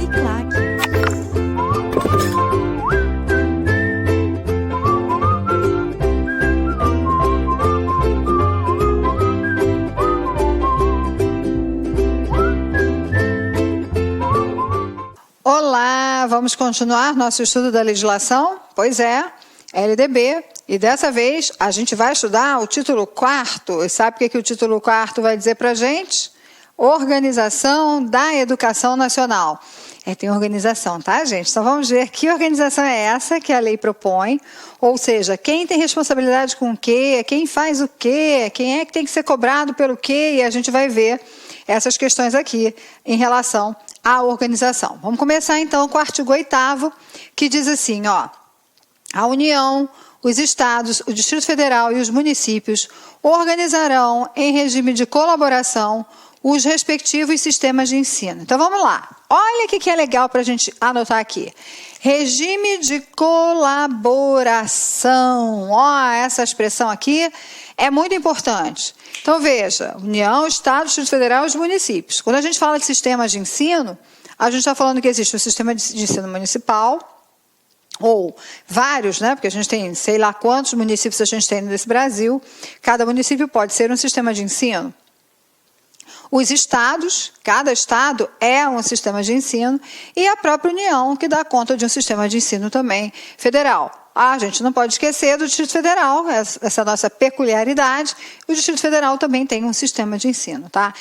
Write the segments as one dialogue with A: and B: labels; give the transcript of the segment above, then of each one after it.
A: Uniclac.
B: Olá, vamos continuar nosso estudo da legislação? Pois é, LDB. E dessa vez a gente vai estudar o título 4º. E sabe o que o título 4º vai dizer para a gente? Organização da Educação Nacional. Tem organização, tá, gente? Então vamos ver que organização é essa que a lei propõe. Ou seja, quem tem responsabilidade com o quê, quem faz o quê, quem é que tem que ser cobrado pelo quê, e a gente vai ver essas questões aqui em relação à organização. Vamos começar então com o artigo 8º, que diz assim, ó, a União, os estados, o Distrito Federal e os municípios organizarão em regime de colaboração os respectivos sistemas de ensino. Então vamos lá, olha o que é legal para a gente anotar aqui. Regime de colaboração, ó, essa expressão aqui é muito importante. Então veja, União, Estado, Distrito Federal e os municípios. Quando a gente fala de sistemas de ensino, a gente está falando que existe um sistema de ensino municipal, ou vários, né? Porque a gente tem sei lá quantos municípios a gente tem nesse Brasil. Cada município pode ser um sistema de ensino. Os estados, cada estado é um sistema de ensino, e a própria União, que dá conta de um sistema de ensino também federal. A gente não pode esquecer do Distrito Federal, essa nossa peculiaridade. O Distrito Federal também tem um sistema de ensino, tá?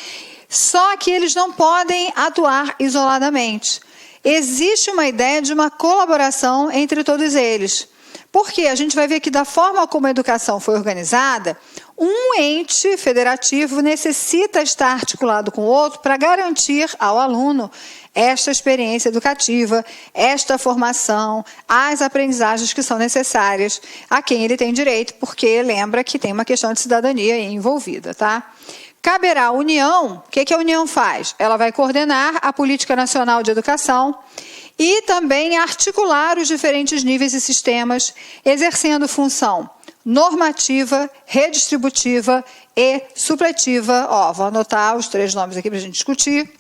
B: Só que eles não podem atuar isoladamente. Existe uma ideia de uma colaboração entre todos eles. Porque a gente vai ver que da forma como a educação foi organizada, um ente federativo necessita estar articulado com o outro para garantir ao aluno esta experiência educativa, esta formação, as aprendizagens que são necessárias a quem ele tem direito, porque lembra que tem uma questão de cidadania envolvida, tá? Caberá à União, o que a União faz? Ela vai coordenar a Política Nacional de Educação e também articular os diferentes níveis e sistemas, exercendo função normativa, redistributiva e supletiva. Ó, vou anotar os 3 nomes aqui para a gente discutir.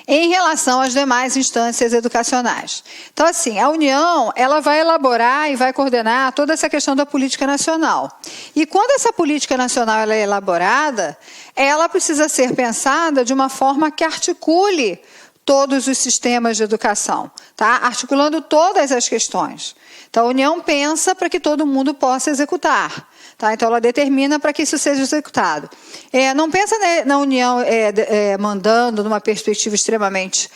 B: Em relação às demais instâncias educacionais. Então, assim, a União, ela vai elaborar e vai coordenar toda essa questão da política nacional. E quando essa política nacional ela é elaborada, ela precisa ser pensada de uma forma que articule todos os sistemas de educação, tá? Articulando todas as questões. Então, a União pensa para que todo mundo possa executar. Tá? Então, ela determina para que isso seja executado. Não pensa na União mandando numa perspectiva extremamente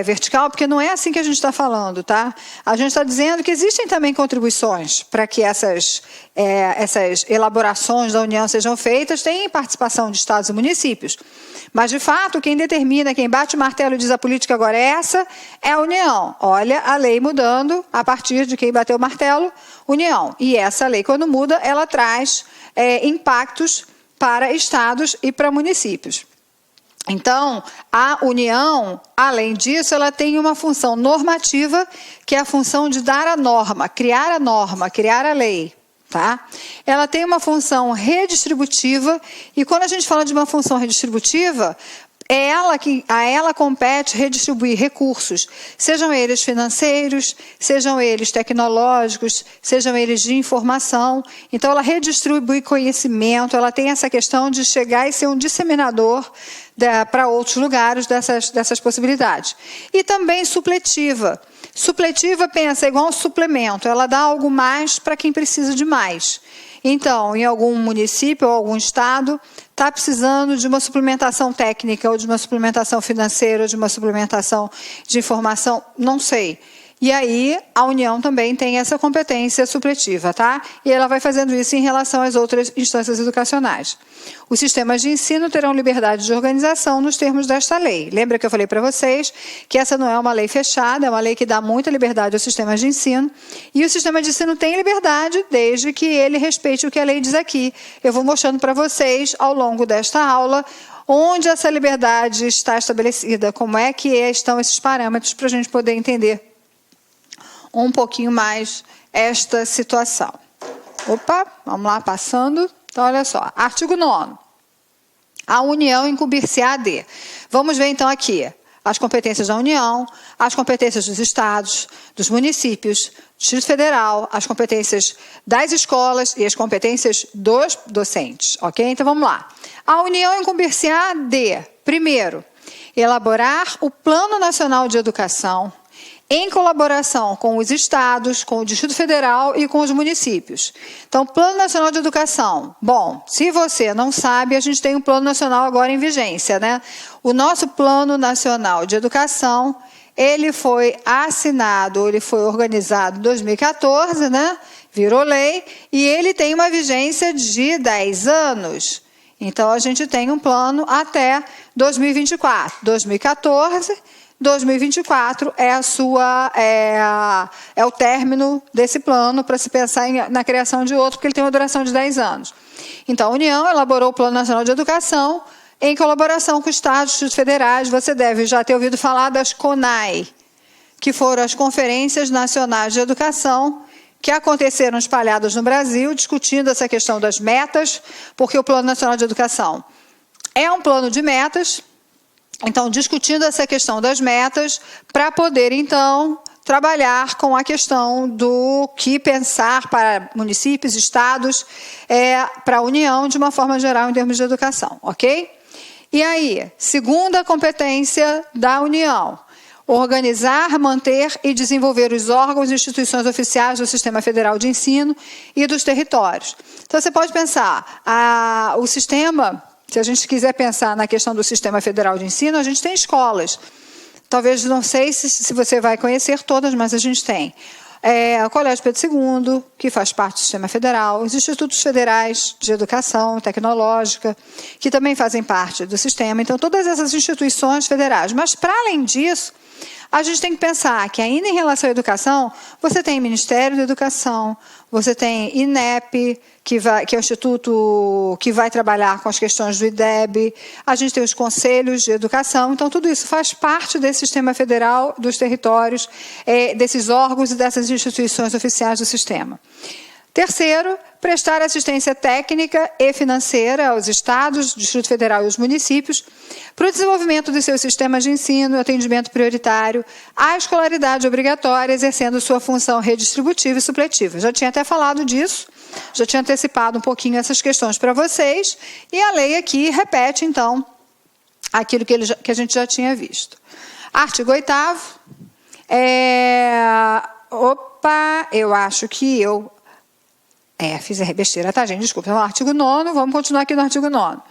B: vertical, porque não é assim que a gente está falando. Tá? A gente está dizendo que existem também contribuições para que essas elaborações da União sejam feitas, tem participação de estados e municípios. Mas, de fato, quem determina, quem bate o martelo e diz a política agora é essa, é a União. Olha a lei mudando a partir de quem bateu o martelo, União. E essa lei, quando muda, ela traz impactos para estados e para municípios. Então, a União, além disso, ela tem uma função normativa, que é a função de dar a norma, criar a lei. Tá? Ela tem uma função redistributiva, e quando a gente fala de uma função redistributiva, a ela compete redistribuir recursos, sejam eles financeiros, sejam eles tecnológicos, sejam eles de informação. Então, ela redistribui conhecimento, ela tem essa questão de chegar e ser um disseminador para outros lugares dessas possibilidades. E também supletiva. Supletiva pensa igual um suplemento, ela dá algo mais para quem precisa de mais. Então, em algum município ou algum estado, está precisando de uma suplementação técnica, ou de uma suplementação financeira, ou de uma suplementação de informação, não sei. E aí, a União também tem essa competência supletiva, tá? E ela vai fazendo isso em relação às outras instâncias educacionais. Os sistemas de ensino terão liberdade de organização nos termos desta lei. Lembra que eu falei para vocês que essa não é uma lei fechada, é uma lei que dá muita liberdade aos sistemas de ensino. E o sistema de ensino tem liberdade desde que ele respeite o que a lei diz aqui. Eu vou mostrando para vocês, ao longo desta aula, onde essa liberdade está estabelecida, como é que estão esses parâmetros para a gente poder entender um pouquinho mais esta situação. Opa, vamos lá, passando. Então, olha só, artigo 9º. A União incumbir-se-á de. Vamos ver, então, aqui. as competências da União, as competências dos estados, dos municípios, do Distrito Federal, as competências das escolas e as competências dos docentes, ok? Então, vamos lá. A União incumbir-se-á de, primeiro, elaborar o Plano Nacional de Educação, em colaboração com os estados, com o Distrito Federal e com os municípios. Então, Plano Nacional de Educação. Bom, se você não sabe, a gente tem um Plano Nacional agora em vigência, né? O nosso Plano Nacional de Educação, ele foi assinado, ele foi organizado em 2014, né? Virou lei, e ele tem uma vigência de 10 anos. Então, a gente tem um plano até 2024. 2014... 2024 é o término desse plano para se pensar na criação de outro, porque ele tem uma duração de 10 anos. Então, a União elaborou o Plano Nacional de Educação em colaboração com os estados e distritos federais. Você deve já ter ouvido falar das CONAE, que foram as Conferências Nacionais de Educação, que aconteceram espalhadas no Brasil, discutindo essa questão das metas, porque o Plano Nacional de Educação é um plano de metas. Então, discutindo essa questão das metas, para poder, então, trabalhar com a questão do que pensar para municípios, estados, para a União, de uma forma geral, em termos de educação, ok? E aí, segunda competência da União, organizar, manter e desenvolver os órgãos e instituições oficiais do Sistema Federal de Ensino e dos territórios. Então, você pode pensar, o sistema... Se a gente quiser pensar na questão do Sistema Federal de Ensino, a gente tem escolas. Talvez, não sei se você vai conhecer todas, mas a gente tem. O Colégio Pedro II, que faz parte do Sistema Federal, os Institutos Federais de Educação Tecnológica, que também fazem parte do sistema. Então, todas essas instituições federais. Mas, para além disso, a gente tem que pensar que, ainda em relação à educação, você tem Ministério da Educação, você tem INEP, que é o instituto que vai trabalhar com as questões do IDEB, a gente tem os conselhos de educação, então tudo isso faz parte desse sistema federal, dos territórios, desses órgãos e dessas instituições oficiais do sistema. Terceiro, prestar assistência técnica e financeira aos estados, Distrito Federal e os municípios para o desenvolvimento dos seus sistemas de ensino, atendimento prioritário, à escolaridade obrigatória, exercendo sua função redistributiva e supletiva. Já tinha até falado disso, já tinha antecipado um pouquinho essas questões para vocês, e a lei aqui repete, então, aquilo que a gente já tinha visto. Artigo 8º. Eu acho que eu... fiz besteira, tá, gente? Desculpa. Então, artigo 9º, vamos continuar aqui no artigo 9º.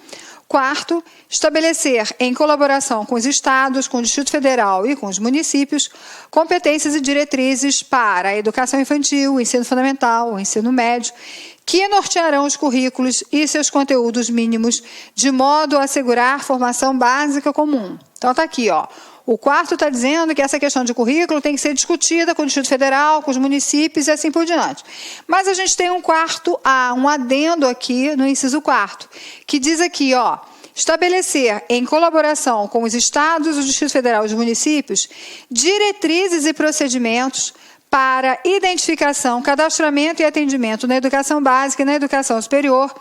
B: Quarto, estabelecer, em colaboração com os estados, com o Distrito Federal e com os municípios, competências e diretrizes para a educação infantil, o ensino fundamental, o ensino médio, que nortearão os currículos e seus conteúdos mínimos, de modo a assegurar formação básica comum. Então, está aqui, ó. O quarto está dizendo que essa questão de currículo tem que ser discutida com o Distrito Federal, com os municípios e assim por diante. Mas a gente tem um quarto A, um adendo aqui no inciso 4º, que diz aqui, ó, estabelecer, em colaboração com os estados, o Distrito Federal e os municípios, diretrizes e procedimentos para identificação, cadastramento e atendimento na educação básica e na educação superior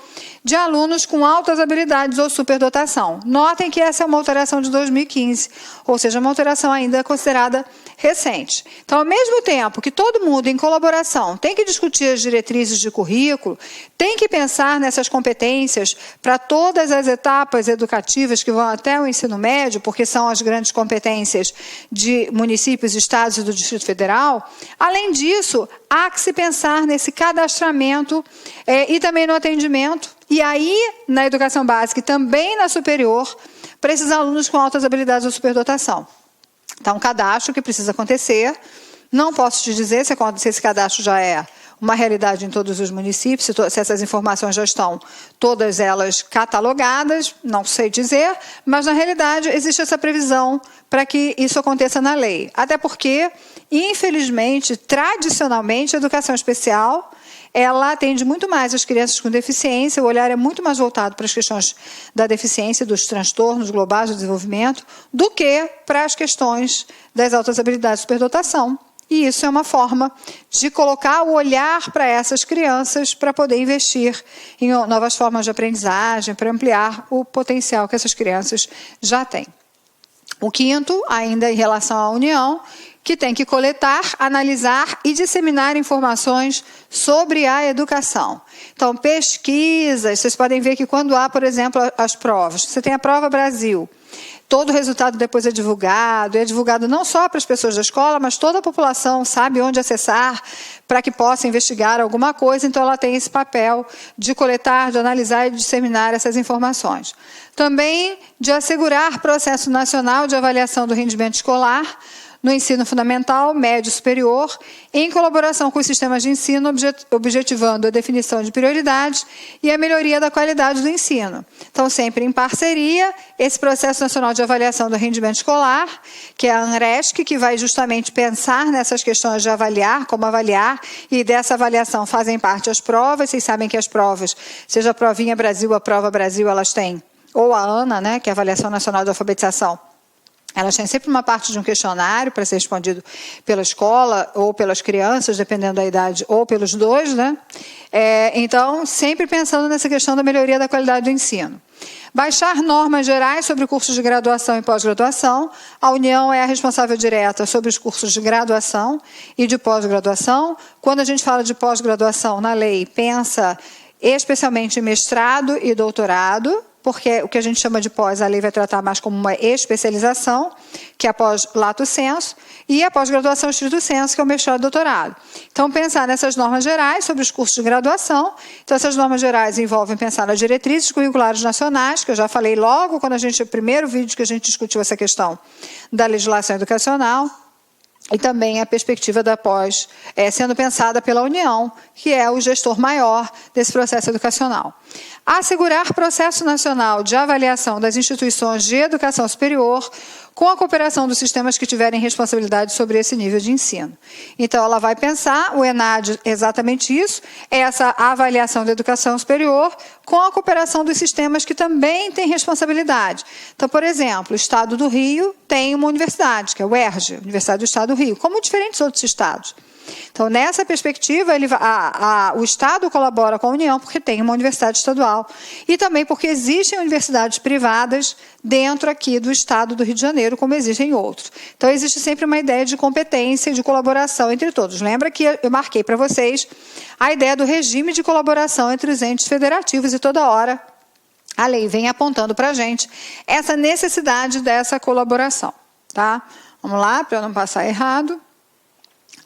B: de alunos com altas habilidades ou superdotação. Notem que essa é uma alteração de 2015, ou seja, uma alteração ainda considerada recente. Então, ao mesmo tempo que todo mundo, em colaboração, tem que discutir as diretrizes de currículo, tem que pensar nessas competências para todas as etapas educativas que vão até o ensino médio, porque são as grandes competências de municípios, estados e do Distrito Federal. Além disso, há que se pensar nesse cadastramento e também no atendimento, e aí na educação básica e também na superior, para esses alunos com altas habilidades ou superdotação. Então, um cadastro que precisa acontecer. Não posso te dizer se esse cadastro já é uma realidade em todos os municípios, se essas informações já estão todas elas catalogadas, não sei dizer, mas na realidade existe essa previsão para que isso aconteça na lei. Até porque, infelizmente, tradicionalmente, a educação especial, ela atende muito mais as crianças com deficiência, o olhar é muito mais voltado para as questões da deficiência, dos transtornos globais do desenvolvimento, do que para as questões das altas habilidades de superdotação. E isso é uma forma de colocar o olhar para essas crianças para poder investir em novas formas de aprendizagem, para ampliar o potencial que essas crianças já têm. O quinto, ainda em relação à União, que tem que coletar, analisar e disseminar informações sobre a educação. Então, pesquisas, vocês podem ver que quando há, por exemplo, as provas, você tem a Prova Brasil, todo o resultado depois é divulgado não só para as pessoas da escola, mas toda a população sabe onde acessar para que possa investigar alguma coisa, então ela tem esse papel de coletar, de analisar e de disseminar essas informações. Também de assegurar processo nacional de avaliação do rendimento escolar, no ensino fundamental, médio e superior, em colaboração com os sistemas de ensino, objetivando a definição de prioridades e a melhoria da qualidade do ensino. Então, sempre em parceria, esse Processo Nacional de Avaliação do Rendimento Escolar, que é a ANRESC, que vai justamente pensar nessas questões de avaliar, como avaliar, e dessa avaliação fazem parte as provas. Vocês sabem que as provas, seja a Provinha Brasil, a Prova Brasil, elas têm, ou a ANA, né, que é a Avaliação Nacional de Alfabetização, elas têm sempre uma parte de um questionário para ser respondido pela escola ou pelas crianças, dependendo da idade, ou pelos dois, né? Então, sempre pensando nessa questão da melhoria da qualidade do ensino. Baixar normas gerais sobre cursos de graduação e pós-graduação. A União é a responsável direta sobre os cursos de graduação e de pós-graduação. Quando a gente fala de pós-graduação na lei, pensa especialmente em mestrado e doutorado, porque o que a gente chama de pós, a lei vai tratar mais como uma especialização, que é a pós-lato sensu, e a pós-graduação estrito sensu, que é o mestrado e doutorado. Então, pensar nessas normas gerais sobre os cursos de graduação. Então, essas normas gerais envolvem pensar nas diretrizes curriculares nacionais, que eu já falei logo quando o primeiro vídeo que a gente discutiu essa questão da legislação educacional, e também a perspectiva da pós, sendo pensada pela União, que é o gestor maior desse processo educacional. Assegurar processo nacional de avaliação das instituições de educação superior com a cooperação dos sistemas que tiverem responsabilidade sobre esse nível de ensino. Então, ela vai pensar, o ENAD, exatamente isso, essa avaliação da educação superior com a cooperação dos sistemas que também têm responsabilidade. Então, por exemplo, o Estado do Rio tem uma universidade, que é o UERJ, Universidade do Estado do Rio, como diferentes outros estados. Então, nessa perspectiva, o Estado colabora com a União porque tem uma universidade estadual e também porque existem universidades privadas dentro aqui do Estado do Rio de Janeiro, como existem outros. Então, existe sempre uma ideia de competência e de colaboração entre todos. Lembra que eu marquei para vocês a ideia do regime de colaboração entre os entes federativos e toda hora a lei vem apontando para a gente essa necessidade dessa colaboração. Tá? Vamos lá, para eu não passar errado.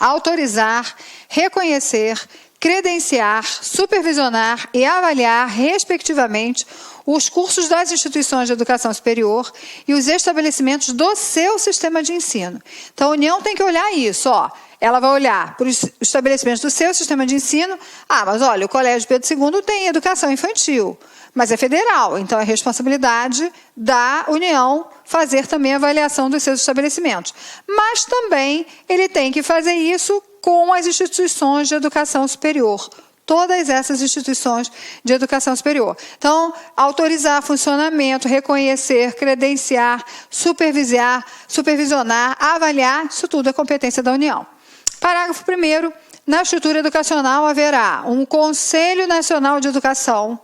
B: Autorizar, reconhecer, credenciar, supervisionar e avaliar, respectivamente, os cursos das instituições de educação superior e os estabelecimentos do seu sistema de ensino. Então, a União tem que olhar isso, ó. Ela vai olhar para os estabelecimentos do seu sistema de ensino. Ah, mas olha, o Colégio Pedro II tem educação infantil, mas é federal, então é responsabilidade da União fazer também a avaliação dos seus estabelecimentos. Mas também ele tem que fazer isso com as instituições de educação superior, todas essas instituições de educação superior. Então, autorizar funcionamento, reconhecer, credenciar, supervisionar, avaliar, isso tudo é competência da União. Parágrafo 1º, na estrutura educacional haverá um Conselho Nacional de Educação.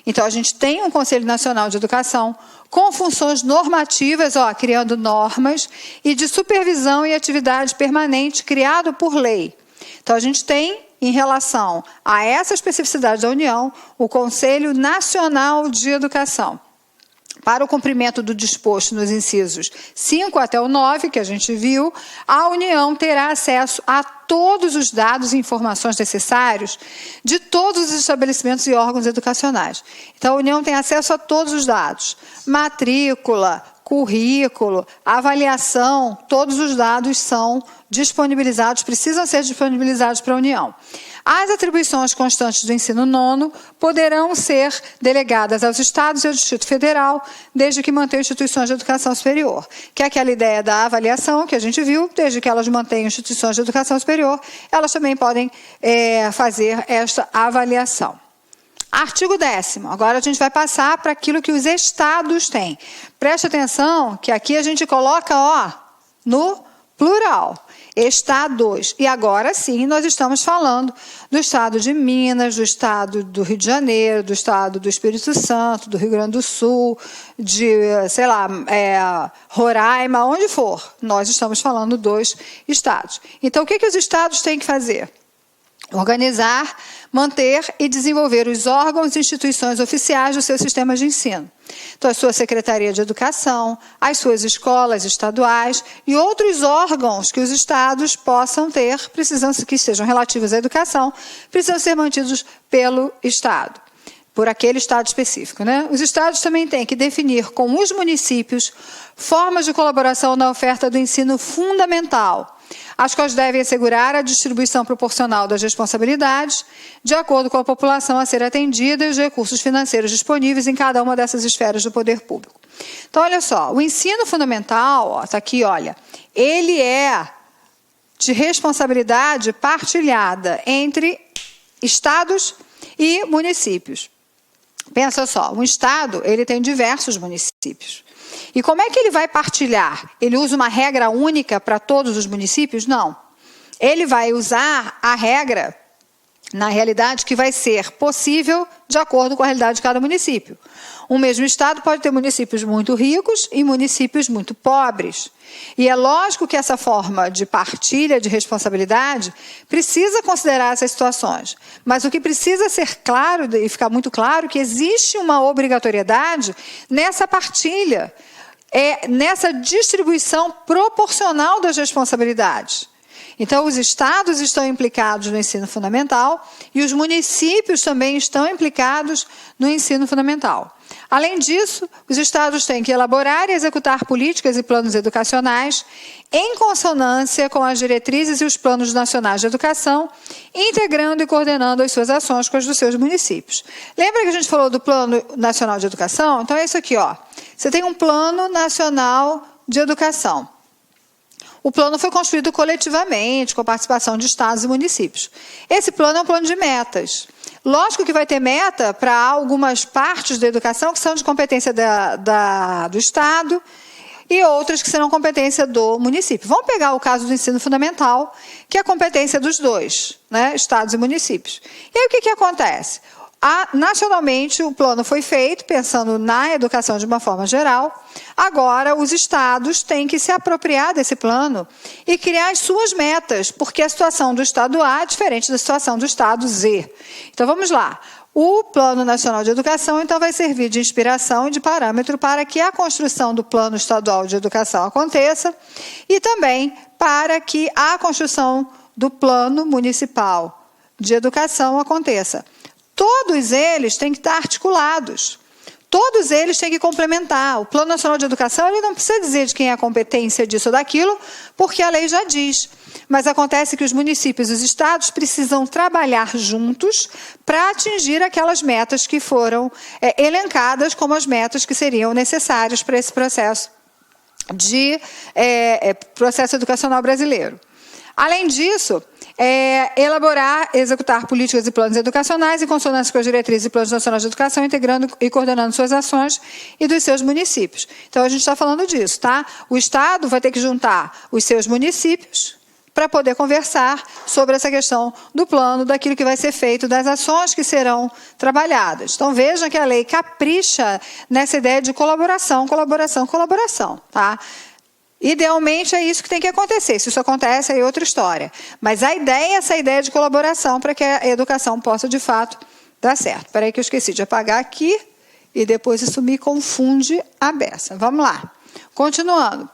B: Então, a gente tem um Conselho Nacional de Educação com funções normativas, criando normas, e de supervisão e atividade permanente criado por lei. Então, a gente tem, em relação a essa especificidade da União, o Conselho Nacional de Educação. Para o cumprimento do disposto nos incisos 5 até o 9, que a gente viu, a União terá acesso a todos os dados e informações necessários de todos os estabelecimentos e órgãos educacionais. Então, a União tem acesso a todos os dados. Matrícula, currículo, avaliação, todos os dados são disponibilizados, precisam ser disponibilizados para a União. As atribuições constantes do ensino nono poderão ser delegadas aos estados e ao Distrito Federal, desde que mantenham instituições de educação superior. Que é aquela ideia da avaliação que a gente viu, desde que elas mantenham instituições de educação superior, elas também podem fazer esta avaliação. Artigo 10º. Agora a gente vai passar para aquilo que os estados têm. Preste atenção que aqui a gente coloca no plural. Estados. E agora sim nós estamos falando do estado de Minas, do estado do Rio de Janeiro, do estado do Espírito Santo, do Rio Grande do Sul, de, sei lá, Roraima, onde for. Nós estamos falando dos estados. Então, o que os estados têm que fazer? Organizar, manter e desenvolver os órgãos e instituições oficiais do seu sistema de ensino. Então, a sua Secretaria de Educação, as suas escolas estaduais e outros órgãos que os estados possam ter, que sejam relativos à educação, precisam ser mantidos pelo Estado, por aquele Estado específico, né? Os estados também têm que definir com os municípios formas de colaboração na oferta do ensino fundamental, as quais devem assegurar a distribuição proporcional das responsabilidades, de acordo com a população a ser atendida e os recursos financeiros disponíveis em cada uma dessas esferas do poder público. Então, olha só, o ensino fundamental, está aqui, olha, ele é de responsabilidade partilhada entre estados e municípios. Pensa só, um estado, ele tem diversos municípios. E como é que ele vai partilhar? Ele usa uma regra única para todos os municípios? Não. Ele vai usar a regra, na realidade, que vai ser possível de acordo com a realidade de cada município. Um mesmo estado pode ter municípios muito ricos e municípios muito pobres. E é lógico que essa forma de partilha de responsabilidade precisa considerar essas situações. Mas o que precisa ser claro e ficar muito claro é que existe uma obrigatoriedade nessa partilha, nessa distribuição proporcional das responsabilidades. Então, os estados estão implicados no ensino fundamental e os municípios também estão implicados no ensino fundamental. Além disso, os estados têm que elaborar e executar políticas e planos educacionais em consonância com as diretrizes e os planos nacionais de educação, integrando e coordenando as suas ações com as dos seus municípios. Lembra que a gente falou do Plano Nacional de Educação? Então, é isso aqui, ó. Você tem um Plano Nacional de Educação. O plano foi construído coletivamente, com a participação de estados e municípios. Esse plano é um plano de metas. Lógico que vai ter meta para algumas partes da educação que são de competência do Estado e outras que serão competência do município. Vamos pegar o caso do ensino fundamental, que é a competência dos dois, né, estados e municípios. E aí o que acontece? Nacionalmente, o plano foi feito pensando na educação de uma forma geral. Agora, os estados têm que se apropriar desse plano e criar as suas metas, porque a situação do estado A é diferente da situação do estado Z. Então, vamos lá. O Plano Nacional de Educação, então, vai servir de inspiração e de parâmetro para que a construção do Plano Estadual de Educação aconteça e também para que a construção do Plano Municipal de Educação aconteça. Todos eles têm que estar articulados. Todos eles têm que complementar. O Plano Nacional de Educação ele não precisa dizer de quem é a competência disso ou daquilo, porque a lei já diz. Mas acontece que os municípios e os estados precisam trabalhar juntos para atingir aquelas metas que foram elencadas como as metas que seriam necessárias para esse processo processo educacional brasileiro. Além disso, elaborar, executar políticas e planos educacionais em consonância com as diretrizes e planos nacionais de educação, integrando e coordenando suas ações e dos seus municípios. Então, a gente está falando disso, tá? O Estado vai ter que juntar os seus municípios para poder conversar sobre essa questão do plano, daquilo que vai ser feito, das ações que serão trabalhadas. Então, vejam que a lei capricha nessa ideia de colaboração, colaboração, colaboração, tá? Idealmente é isso que tem que acontecer. Se isso acontece, aí é outra história. Mas a ideia é essa ideia de colaboração para que a educação possa, de fato, dar certo. Espera aí que eu esqueci de apagar aqui e depois isso me confunde a beça. Vamos lá. Continuando.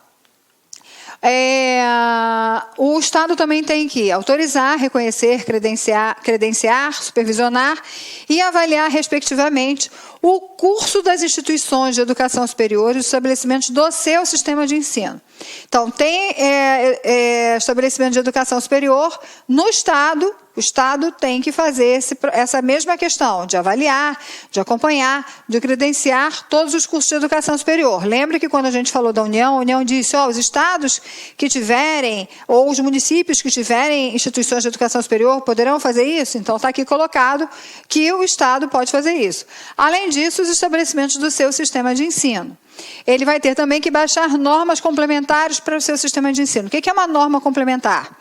B: O Estado também tem que autorizar, reconhecer, credenciar, supervisionar e avaliar, respectivamente, o curso das instituições de educação superior e os estabelecimentos do seu sistema de ensino. Então, tem estabelecimento de educação superior no Estado, O Estado tem que fazer essa mesma questão de avaliar, de acompanhar, de credenciar todos os cursos de educação superior. Lembra que quando a gente falou da União, a União disse, os estados que tiverem, ou os municípios que tiverem instituições de educação superior poderão fazer isso? Então está aqui colocado que o Estado pode fazer isso. Além disso, os estabelecimentos do seu sistema de ensino. Ele vai ter também que baixar normas complementares para o seu sistema de ensino. O que é uma norma complementar?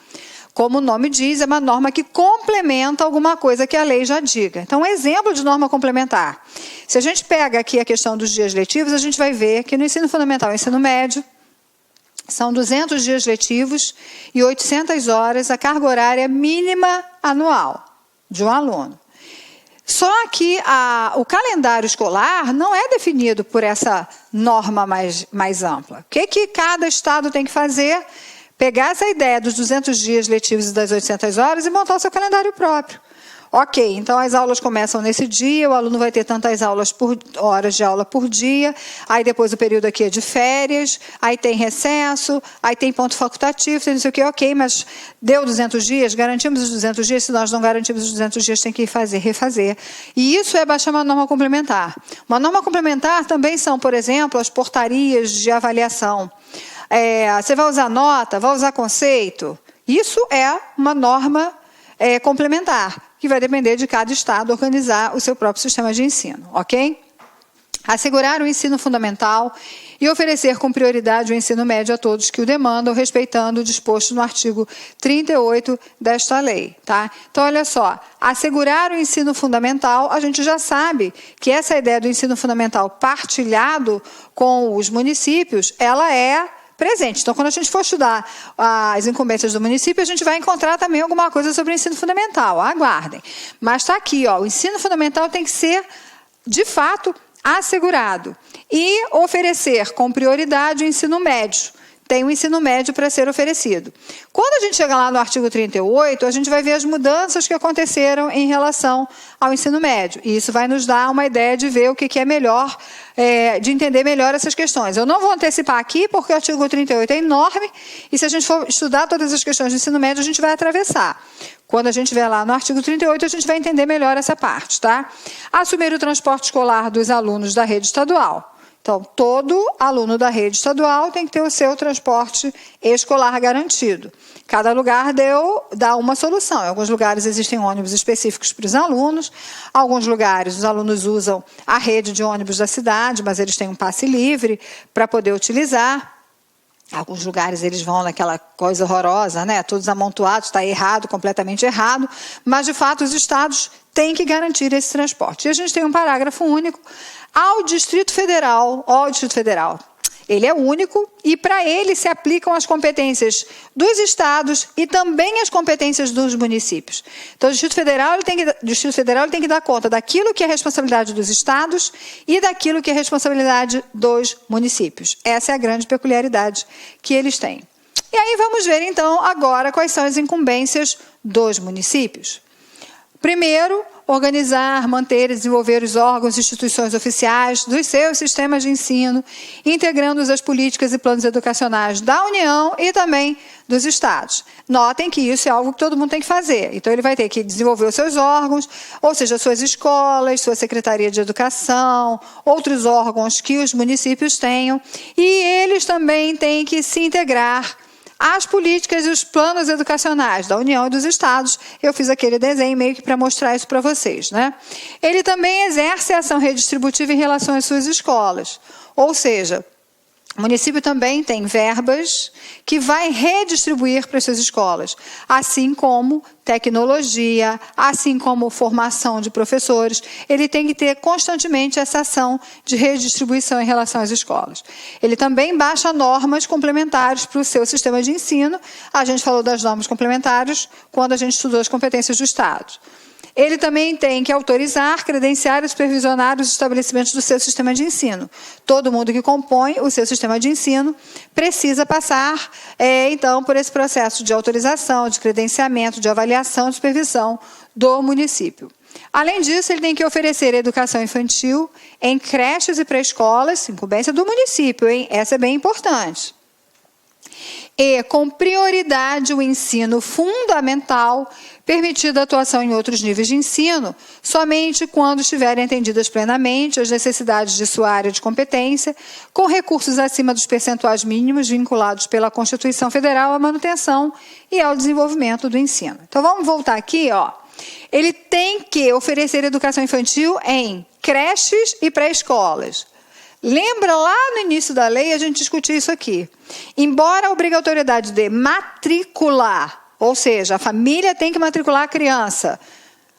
B: Como o nome diz, é uma norma que complementa alguma coisa que a lei já diga. Então, um exemplo de norma complementar. Se a gente pega aqui a questão dos dias letivos, a gente vai ver que no ensino fundamental e ensino médio, são 200 dias letivos e 800 horas a carga horária mínima anual de um aluno. Só que o calendário escolar não é definido por essa norma mais ampla. O que cada estado tem que fazer? Pegar essa ideia dos 200 dias letivos e das 800 horas e montar o seu calendário próprio. Ok, então as aulas começam nesse dia, o aluno vai ter tantas horas de aula por dia, aí depois o período aqui é de férias, aí tem recesso, aí tem ponto facultativo, tem não sei o que, ok, mas deu 200 dias, garantimos os 200 dias, se nós não garantimos os 200 dias, tem que refazer. E isso é baixar uma norma complementar. Uma norma complementar também são, por exemplo, as portarias de avaliação. Você vai usar nota, vai usar conceito. Isso é uma norma complementar, que vai depender de cada estado organizar o seu próprio sistema de ensino, ok? Assegurar o ensino fundamental e oferecer com prioridade o ensino médio a todos que o demandam, respeitando o disposto no artigo 38 desta lei. Tá? Então, olha só, assegurar o ensino fundamental, a gente já sabe que essa ideia do ensino fundamental partilhado com os municípios, ela é presente. Então, quando a gente for estudar as incumbências do município, a gente vai encontrar também alguma coisa sobre o ensino fundamental. Aguardem. Mas está aqui, o ensino fundamental tem que ser, de fato, assegurado. E oferecer com prioridade o ensino médio. Tem o ensino médio para ser oferecido. Quando a gente chega lá no artigo 38, a gente vai ver as mudanças que aconteceram em relação ao ensino médio. E isso vai nos dar uma ideia de ver o que é melhor, de entender melhor essas questões. Eu não vou antecipar aqui, porque o artigo 38 é enorme, e se a gente for estudar todas as questões do ensino médio, a gente vai atravessar. Quando a gente estiver lá no artigo 38, a gente vai entender melhor essa parte. Tá? Assumir o transporte escolar dos alunos da rede estadual. Então, todo aluno da rede estadual tem que ter o seu transporte escolar garantido. Cada lugar dá uma solução. Em alguns lugares existem ônibus específicos para os alunos. Em alguns lugares, os alunos usam a rede de ônibus da cidade, mas eles têm um passe livre para poder utilizar. Em alguns lugares eles vão naquela coisa horrorosa, né? Todos amontoados, está errado, completamente errado. Mas, de fato, os estados têm que garantir esse transporte. E a gente tem um parágrafo único. Ao Distrito Federal, ele é único e para ele se aplicam as competências dos estados e também as competências dos municípios. Então, o Distrito Federal ele tem que dar conta daquilo que é responsabilidade dos estados e daquilo que é responsabilidade dos municípios. Essa é a grande peculiaridade que eles têm. E aí vamos ver, então, agora quais são as incumbências dos municípios. Primeiro, organizar, manter e desenvolver os órgãos e instituições oficiais dos seus sistemas de ensino, integrando-os às políticas e planos educacionais da União e também dos estados. Notem que isso é algo que todo mundo tem que fazer. Então, ele vai ter que desenvolver os seus órgãos, ou seja, suas escolas, sua Secretaria de Educação, outros órgãos que os municípios tenham, e eles também têm que se integrar as políticas e os planos educacionais da União e dos estados. Eu fiz aquele desenho meio que para mostrar isso para vocês, né? Ele também exerce a ação redistributiva em relação às suas escolas. Ou seja, o município também tem verbas que vai redistribuir para as suas escolas, assim como tecnologia, assim como formação de professores. Ele tem que ter constantemente essa ação de redistribuição em relação às escolas. Ele também baixa normas complementares para o seu sistema de ensino. A gente falou das normas complementares quando a gente estudou as competências do Estado. Ele também tem que autorizar, credenciar e supervisionar os estabelecimentos do seu sistema de ensino. Todo mundo que compõe o seu sistema de ensino precisa passar, então, por esse processo de autorização, de credenciamento, de avaliação, de supervisão do município. Além disso, ele tem que oferecer educação infantil em creches e pré-escolas, incumbência do município, hein? Essa é bem importante. e com prioridade o ensino fundamental, permitida a atuação em outros níveis de ensino, somente quando estiverem atendidas plenamente as necessidades de sua área de competência, com recursos acima dos percentuais mínimos vinculados pela Constituição Federal à manutenção e ao desenvolvimento do ensino. Então, vamos voltar aqui, ó. Ele tem que oferecer educação infantil em creches e pré-escolas. Lembra lá no início da lei a gente discutiu isso aqui. Embora a obrigatoriedade de matricular, ou seja, a família tem que matricular a criança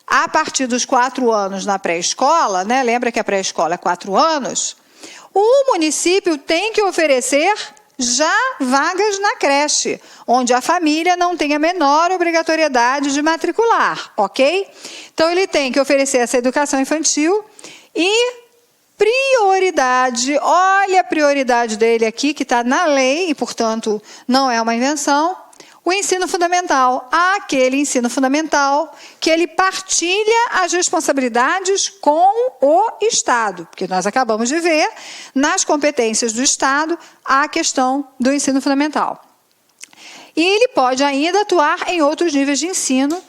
B: a partir dos 4 anos na pré-escola, né? Lembra que a pré-escola é 4 anos? O município tem que oferecer já vagas na creche, onde a família não tem a menor obrigatoriedade de matricular, ok? Então, ele tem que oferecer essa educação infantil e prioridade, olha a prioridade dele aqui, que está na lei, e, portanto, não é uma invenção, o ensino fundamental, aquele ensino fundamental que ele partilha as responsabilidades com o Estado, porque nós acabamos de ver, nas competências do Estado, a questão do ensino fundamental. E ele pode ainda atuar em outros níveis de ensino,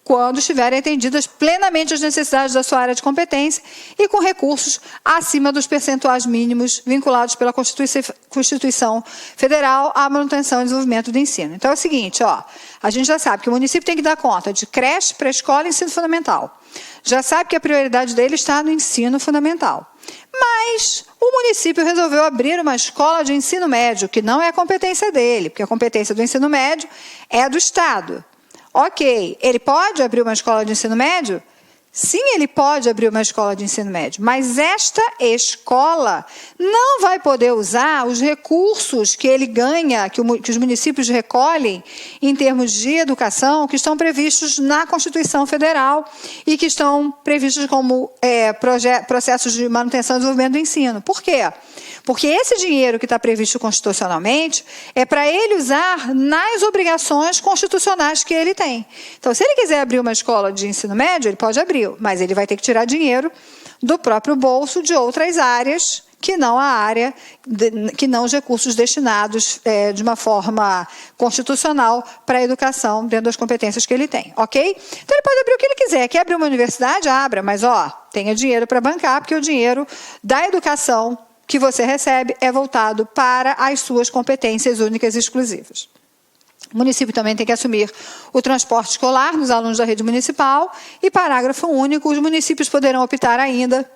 B: quando estiverem atendidas plenamente as necessidades da sua área de competência e com recursos acima dos percentuais mínimos vinculados pela Constituição Federal à manutenção e desenvolvimento do ensino. Então, é o seguinte, ó, a gente já sabe que o município tem que dar conta de creche, pré-escola e ensino fundamental. Já sabe que a prioridade dele está no ensino fundamental. Mas o município resolveu abrir uma escola de ensino médio, que não é a competência dele, porque a competência do ensino médio é do Estado. Ok, ele pode abrir uma escola de ensino médio? Sim, ele pode abrir uma escola de ensino médio, mas esta escola não vai poder usar os recursos que ele ganha, que os municípios recolhem em termos de educação, que estão previstos na Constituição Federal e que estão previstos como processos de manutenção e desenvolvimento do ensino. Por quê? Porque esse dinheiro que está previsto constitucionalmente é para ele usar nas obrigações constitucionais que ele tem. Então, se ele quiser abrir uma escola de ensino médio, ele pode abrir, mas ele vai ter que tirar dinheiro do próprio bolso de outras áreas que não a área, que não os recursos destinados de uma forma constitucional para a educação dentro das competências que ele tem, ok? Então, ele pode abrir o que ele quiser. Quer abrir uma universidade? Abra, mas, ó, tenha dinheiro para bancar, porque o dinheiro da educação que você recebe é voltado para as suas competências únicas e exclusivas. O município também tem que assumir o transporte escolar dos alunos da rede municipal e, parágrafo único, os municípios poderão optar ainda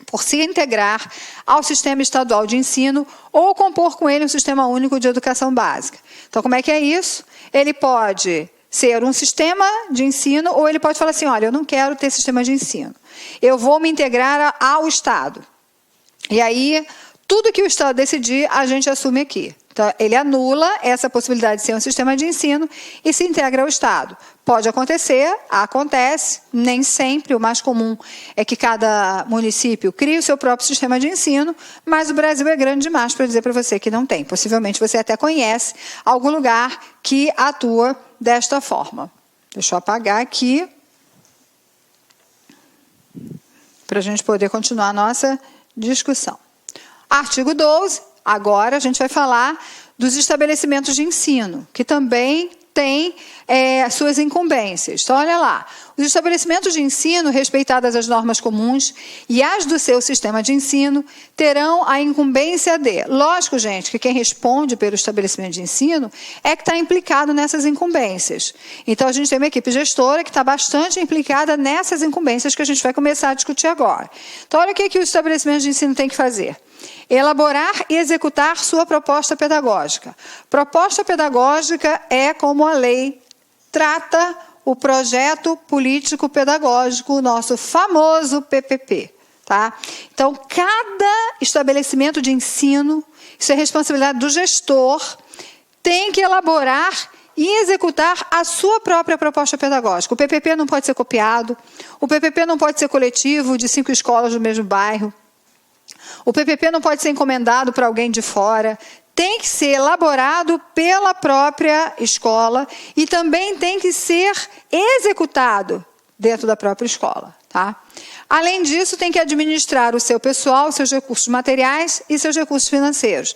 B: por se integrar ao sistema estadual de ensino ou compor com ele um sistema único de educação básica. Então, como é que é isso? Ele pode ser um sistema de ensino ou ele pode falar assim, olha, eu não quero ter sistema de ensino, eu vou me integrar ao Estado. E aí, tudo que o Estado decidir, a gente assume aqui. Então, ele anula essa possibilidade de ser um sistema de ensino e se integra ao Estado. Pode acontecer, acontece, nem sempre. O mais comum é que cada município crie o seu próprio sistema de ensino, mas o Brasil é grande demais para dizer para você que não tem. Possivelmente você até conhece algum lugar que atua desta forma. Deixa eu apagar aqui, para a gente poder continuar a nossa discussão. Artigo 12, agora a gente vai falar dos estabelecimentos de ensino, que também têm suas incumbências. Então, olha lá, os estabelecimentos de ensino, respeitadas as normas comuns e as do seu sistema de ensino, terão a incumbência de... Lógico, gente, que quem responde pelo estabelecimento de ensino é que está implicado nessas incumbências. Então, a gente tem uma equipe gestora que está bastante implicada nessas incumbências que a gente vai começar a discutir agora. Então, olha o que os estabelecimentos de ensino têm que fazer. Elaborar e executar sua proposta pedagógica. Proposta pedagógica é como a lei trata o projeto político pedagógico, o nosso famoso PPP. Tá? Então, cada estabelecimento de ensino, isso é responsabilidade do gestor, tem que elaborar e executar a sua própria proposta pedagógica. O PPP não pode ser copiado, o PPP não pode ser coletivo de 5 escolas do mesmo bairro, o PPP não pode ser encomendado para alguém de fora, tem que ser elaborado pela própria escola e também tem que ser executado dentro da própria escola. Tá? Além disso, tem que administrar o seu pessoal, seus recursos materiais e seus recursos financeiros.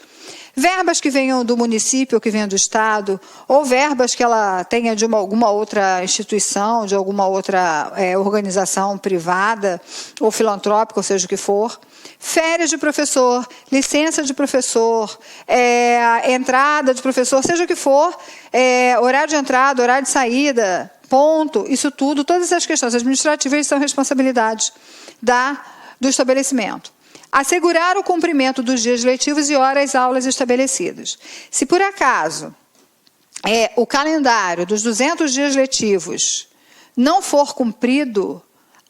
B: Verbas que venham do município ou que venham do Estado, ou verbas que ela tenha de alguma outra instituição, de alguma outra organização privada ou filantrópica, ou seja o que for. Férias de professor, licença de professor, entrada de professor, seja o que for, horário de entrada, horário de saída, ponto, isso tudo, todas essas questões administrativas são responsabilidades do estabelecimento. Assegurar o cumprimento dos dias letivos e horas aulas estabelecidas. Se por acaso o calendário dos 200 dias letivos não for cumprido,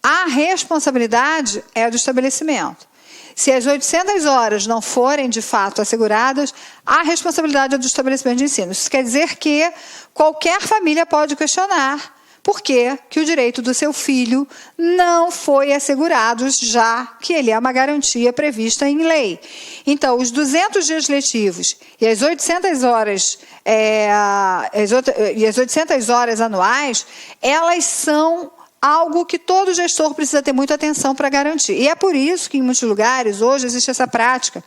B: a responsabilidade é do estabelecimento. Se as 800 horas não forem, de fato, asseguradas, a responsabilidade é do estabelecimento de ensino. Isso quer dizer que qualquer família pode questionar por que o direito do seu filho não foi assegurado, já que ele é uma garantia prevista em lei. Então, os 200 dias letivos e as 800 horas, as 800 horas anuais, elas são algo que todo gestor precisa ter muita atenção para garantir. E é por isso que, em muitos lugares, hoje existe essa prática.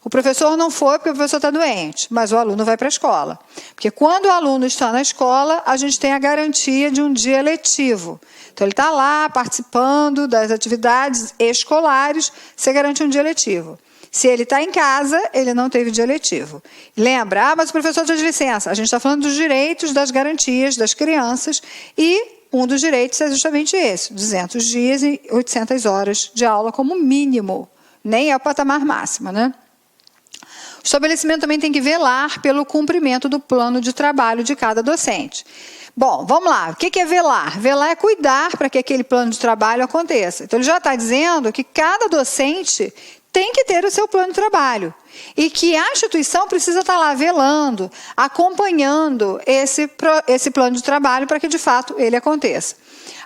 B: O professor não foi porque o professor está doente, mas o aluno vai para a escola. Porque quando o aluno está na escola, a gente tem a garantia de um dia letivo. Então, ele está lá participando das atividades escolares, você garante um dia letivo. Se ele está em casa, ele não teve dia letivo. Lembra, mas o professor precisa de licença. A gente está falando dos direitos, das garantias das crianças e um dos direitos é justamente esse, 200 dias e 800 horas de aula como mínimo. Nem é o patamar máximo, né? O estabelecimento também tem que velar pelo cumprimento do plano de trabalho de cada docente. Bom, vamos lá. O que é velar? Velar é cuidar para que aquele plano de trabalho aconteça. Então, ele já está dizendo que cada docente tem que ter o seu plano de trabalho. E que a instituição precisa estar lá velando, acompanhando esse plano de trabalho para que, de fato, ele aconteça.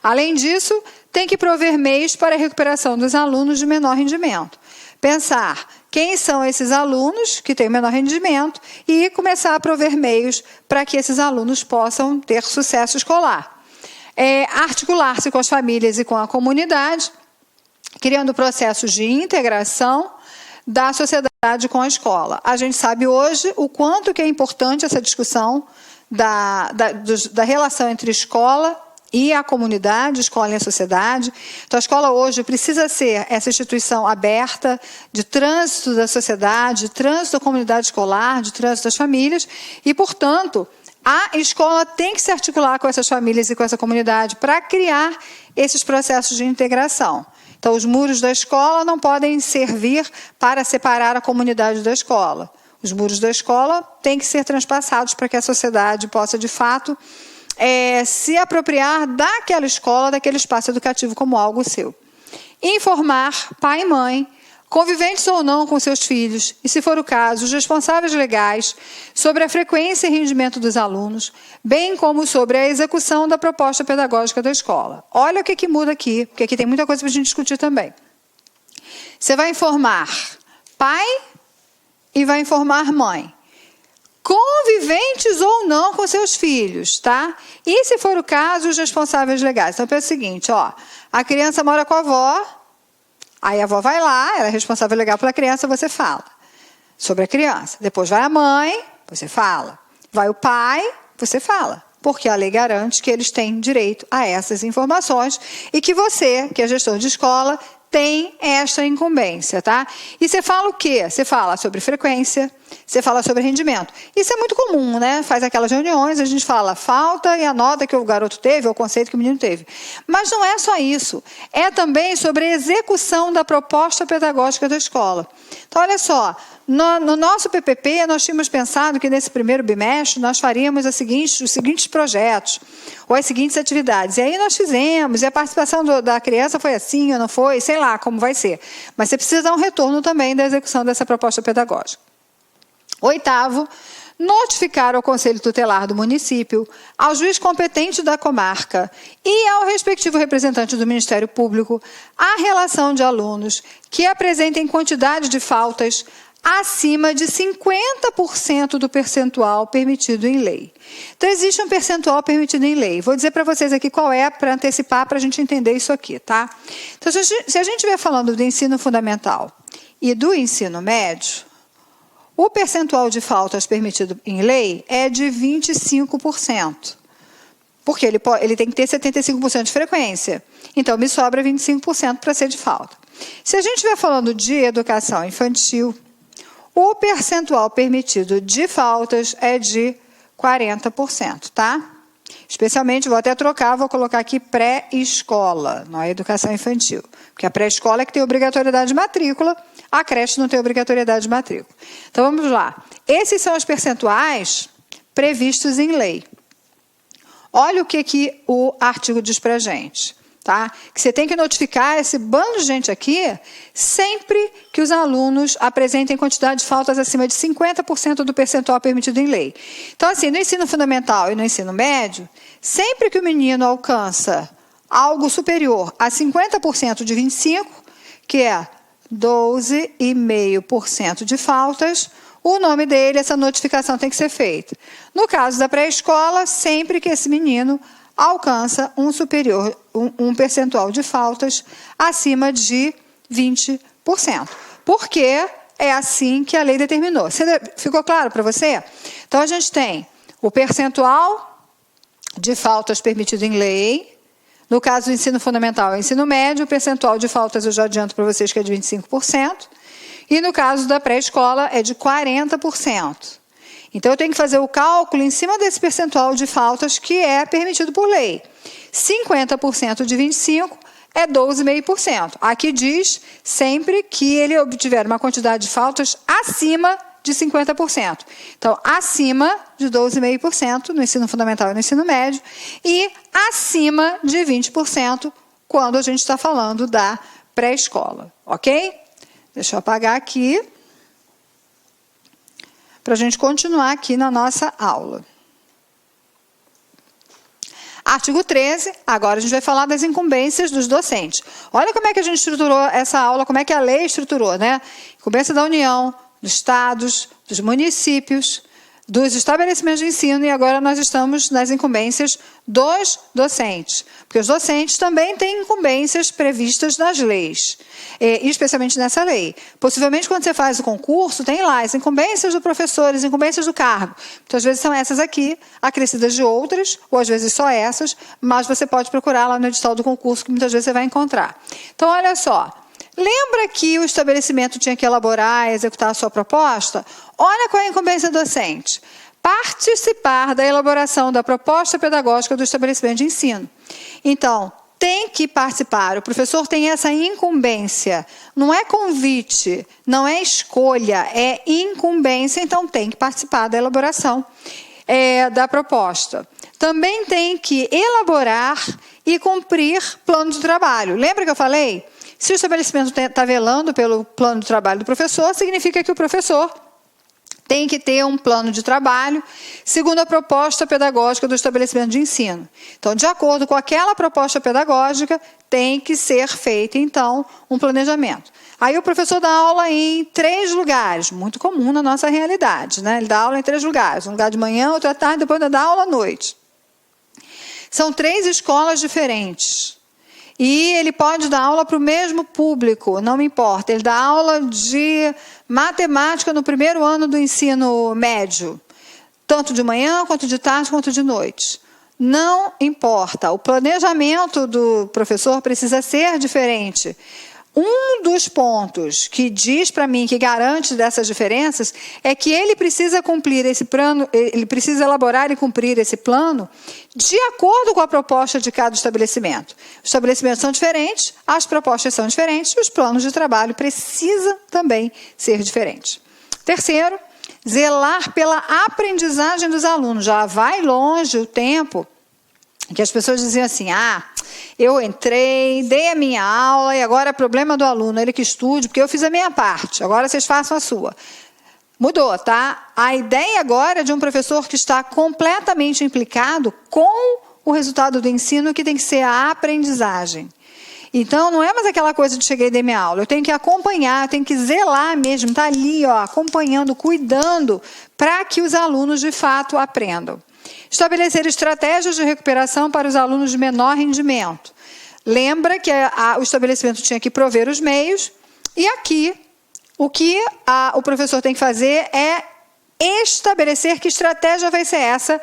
B: Além disso, tem que prover meios para a recuperação dos alunos de menor rendimento. Pensar quem são esses alunos que têm menor rendimento e começar a prover meios para que esses alunos possam ter sucesso escolar. Articular-se com as famílias e com a comunidade, criando processos de integração da sociedade com a escola. A gente sabe hoje o quanto que é importante essa discussão da relação entre escola e a comunidade, escola e a sociedade. Então, a escola hoje precisa ser essa instituição aberta de trânsito da sociedade, de trânsito da comunidade escolar, de trânsito das famílias, e, portanto, a escola tem que se articular com essas famílias e com essa comunidade para criar esses processos de integração. Então, os muros da escola não podem servir para separar a comunidade da escola. Os muros da escola têm que ser transpassados para que a sociedade possa, de fato, se apropriar daquela escola, daquele espaço educativo como algo seu. Informar pai e mãe, conviventes ou não com seus filhos, e, se for o caso, os responsáveis legais, sobre a frequência e rendimento dos alunos, bem como sobre a execução da proposta pedagógica da escola. Olha o que muda aqui, porque aqui tem muita coisa para a gente discutir também. Você vai informar pai e vai informar mãe, conviventes ou não com seus filhos, tá? E, se for o caso, os responsáveis legais. Então, pensa o seguinte, a criança mora com a avó, aí a avó vai lá, ela é responsável legal pela criança, você fala sobre a criança. Depois vai a mãe, você fala. Vai o pai, você fala. Porque a lei garante que eles têm direito a essas informações e que você, que é gestor de escola, tem esta incumbência, tá? E você fala o quê? Você fala sobre frequência, você fala sobre rendimento. Isso é muito comum, né? Faz aquelas reuniões, a gente fala falta e a nota que o garoto teve, ou o conceito que o menino teve. Mas não é só isso. É também sobre a execução da proposta pedagógica da escola. Então, olha só, no nosso PPP, nós tínhamos pensado que nesse primeiro bimestre nós faríamos os seguintes projetos, ou as seguintes atividades. E aí nós fizemos, e a participação da criança foi assim ou não foi, sei lá como vai ser. Mas você precisa dar um retorno também da execução dessa proposta pedagógica. 8º, notificar ao Conselho Tutelar do município, ao juiz competente da comarca e ao respectivo representante do Ministério Público a relação de alunos que apresentem quantidade de faltas acima de 50% do percentual permitido em lei. Então, existe um percentual permitido em lei. Vou dizer para vocês aqui qual é, para antecipar, para a gente entender isso aqui, tá? Então, se a gente estiver falando do ensino fundamental e do ensino médio, O percentual de faltas permitido em lei é de 25%. Porque ele tem que ter 75% de frequência. Então, me sobra 25% para ser de falta. Se a gente estiver falando de educação infantil, o percentual permitido de faltas é de 40%, tá? Especialmente, vou até trocar, vou colocar aqui pré-escola, não é educação infantil. Porque a pré-escola é que tem obrigatoriedade de matrícula, a creche não tem obrigatoriedade de matrícula. Então, vamos lá. Esses são os percentuais previstos em lei. Olha o que o artigo diz para a gente. Tá? Que você tem que notificar esse bando de gente aqui sempre que os alunos apresentem quantidade de faltas acima de 50% do percentual permitido em lei. Então, assim, no ensino fundamental e no ensino médio, sempre que o menino alcança algo superior a 50% de 25%, que é 12,5% de faltas, o nome dele, essa notificação tem que ser feita. No caso da pré-escola, sempre que esse menino alcança um percentual de faltas acima de 20%. Porque é assim que a lei determinou. Ficou claro para você? Então, a gente tem o percentual de faltas permitido em lei. No caso do ensino fundamental e ensino médio, o percentual de faltas eu já adianto para vocês que é de 25%. E no caso da pré-escola é de 40%. Então, eu tenho que fazer o cálculo em cima desse percentual de faltas que é permitido por lei. 50% de 25% é 12,5%. Aqui diz sempre que ele obtiver uma quantidade de faltas acima de 50%. Então, acima de 12,5% no ensino fundamental e no ensino médio e acima de 20% quando a gente está falando da pré-escola. Ok? Deixa eu apagar aqui, para a gente continuar aqui na nossa aula. Artigo 13, agora a gente vai falar das incumbências dos docentes. Olha como é que a gente estruturou essa aula, como é que a lei estruturou, né? Incumbência da União, dos estados, dos municípios, dos estabelecimentos de ensino, e agora nós estamos nas incumbências dos docentes. Porque os docentes também têm incumbências previstas nas leis, especialmente nessa lei. Possivelmente, quando você faz o concurso, tem lá as incumbências do professor, as incumbências do cargo. Muitas vezes são essas aqui, acrescidas de outras, ou às vezes só essas, mas você pode procurar lá no edital do concurso, que muitas vezes você vai encontrar. Então, olha só. Lembra que o estabelecimento tinha que elaborar e executar a sua proposta? Olha qual é a incumbência docente. Participar da elaboração da proposta pedagógica do estabelecimento de ensino. Então, tem que participar. O professor tem essa incumbência. Não é convite, não é escolha, é incumbência. Então, tem que participar da elaboração da proposta. Também tem que elaborar e cumprir plano de trabalho. Lembra que eu falei? Se o estabelecimento está velando pelo plano de trabalho do professor, significa que o professor tem que ter um plano de trabalho segundo a proposta pedagógica do estabelecimento de ensino. Então, de acordo com aquela proposta pedagógica, tem que ser feito, então, um planejamento. Aí o professor dá aula em 3 lugares, muito comum na nossa realidade, né? Ele dá aula em 3 lugares, um lugar de manhã, outro à tarde, depois dá aula à noite. São 3 escolas diferentes. E ele pode dar aula para o mesmo público, não me importa. Ele dá aula de matemática no primeiro ano do ensino médio, tanto de manhã, quanto de tarde, quanto de noite. Não importa, o planejamento do professor precisa ser diferente. Um dos pontos que diz para mim, que garante dessas diferenças, é que ele precisa cumprir esse plano, ele precisa elaborar e cumprir esse plano de acordo com a proposta de cada estabelecimento. Os estabelecimentos são diferentes, as propostas são diferentes, e os planos de trabalho precisam também ser diferentes. Terceiro, zelar pela aprendizagem dos alunos. Já vai longe o tempo que as pessoas diziam assim, eu entrei, dei a minha aula e agora é problema do aluno, ele que estude, porque eu fiz a minha parte, agora vocês façam a sua. Mudou, tá? A ideia agora é de um professor que está completamente implicado com o resultado do ensino, que tem que ser a aprendizagem. Então, não é mais aquela coisa de cheguei e dei minha aula, eu tenho que acompanhar, eu tenho que zelar mesmo, estar ali, acompanhando, cuidando, para que os alunos de fato aprendam. Estabelecer estratégias de recuperação para os alunos de menor rendimento. Lembra que o estabelecimento tinha que prover os meios, e aqui o que o professor tem que fazer é estabelecer que estratégia vai ser essa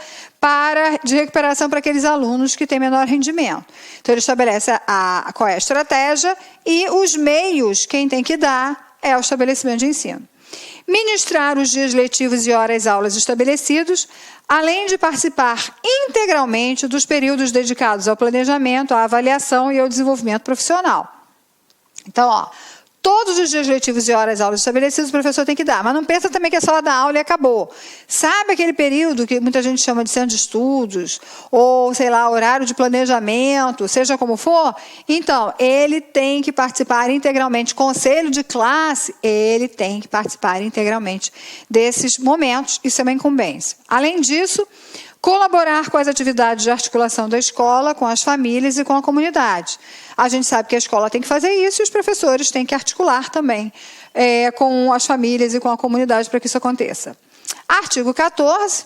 B: de recuperação para aqueles alunos que têm menor rendimento. Então, ele estabelece qual é a estratégia e os meios, quem tem que dar é o estabelecimento de ensino. Ministrar os dias letivos e horas-aulas estabelecidos, além de participar integralmente dos períodos dedicados ao planejamento, à avaliação e ao desenvolvimento profissional. Então, todos os dias letivos e horas-aulas estabelecidos o professor tem que dar, mas não pensa também que é só dar aula e acabou. Sabe aquele período que muita gente chama de centro de estudos, ou, sei lá, horário de planejamento, seja como for? Então, ele tem que participar integralmente, conselho de classe, ele tem que participar integralmente desses momentos, isso é uma incumbência. Além disso, colaborar com as atividades de articulação da escola, com as famílias e com a comunidade. A gente sabe que a escola tem que fazer isso e os professores têm que articular também com as famílias e com a comunidade para que isso aconteça. Artigo 14.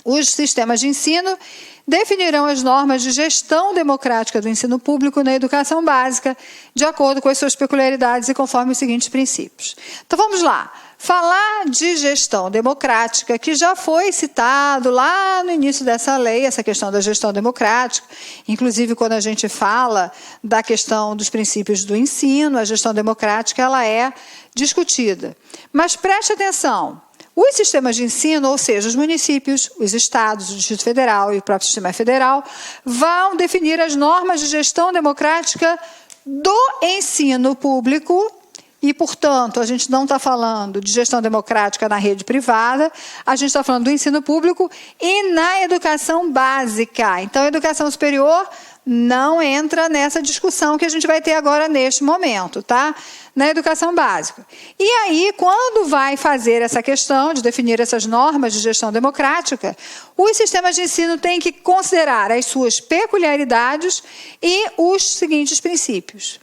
B: Os sistemas de ensino definirão as normas de gestão democrática do ensino público na educação básica, de acordo com as suas peculiaridades e conforme os seguintes princípios. Então, vamos lá. Falar de gestão democrática, que já foi citado lá no início dessa lei, essa questão da gestão democrática, inclusive quando a gente fala da questão dos princípios do ensino, a gestão democrática ela é discutida. Mas preste atenção, os sistemas de ensino, ou seja, os municípios, os estados, o Distrito Federal e o próprio sistema federal, vão definir as normas de gestão democrática do ensino público. E, portanto, a gente não está falando de gestão democrática na rede privada, a gente está falando do ensino público e na educação básica. Então, a educação superior não entra nessa discussão que a gente vai ter agora neste momento, tá? Na educação básica. E aí, quando vai fazer essa questão de definir essas normas de gestão democrática, os sistemas de ensino têm que considerar as suas peculiaridades e os seguintes princípios.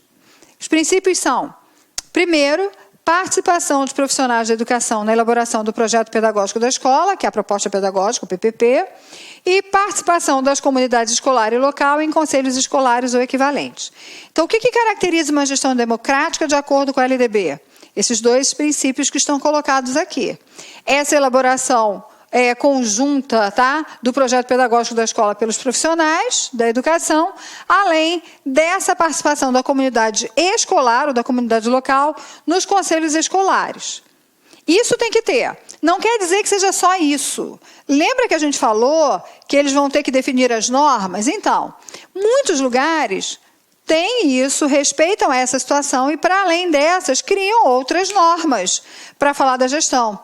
B: Os princípios são: primeiro, participação de profissionais da educação na elaboração do projeto pedagógico da escola, que é a proposta pedagógica, o PPP, e participação das comunidades escolar e local em conselhos escolares ou equivalentes. Então, o que caracteriza uma gestão democrática de acordo com a LDB? Esses dois princípios que estão colocados aqui. Essa elaboração conjunta, tá, do projeto pedagógico da escola pelos profissionais da educação, além dessa participação da comunidade escolar ou da comunidade local nos conselhos escolares. Isso tem que ter. Não quer dizer que seja só isso. Lembra que a gente falou que eles vão ter que definir as normas? Então, muitos lugares têm isso, respeitam essa situação e, para além dessas, criam outras normas para falar da gestão.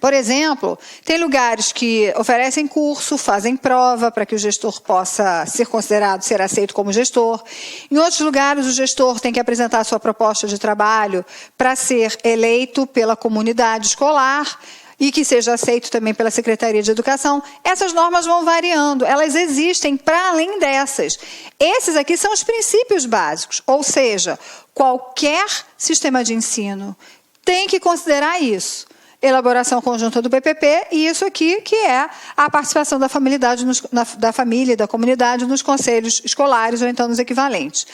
B: Por exemplo, tem lugares que oferecem curso, fazem prova para que o gestor possa ser considerado, ser aceito como gestor. Em outros lugares, o gestor tem que apresentar a sua proposta de trabalho para ser eleito pela comunidade escolar e que seja aceito também pela Secretaria de Educação. Essas normas vão variando, elas existem para além dessas. Esses aqui são os princípios básicos, ou seja, qualquer sistema de ensino tem que considerar isso. Elaboração conjunta do PPP, e isso aqui que é a participação da família e da comunidade nos conselhos escolares ou então nos equivalentes.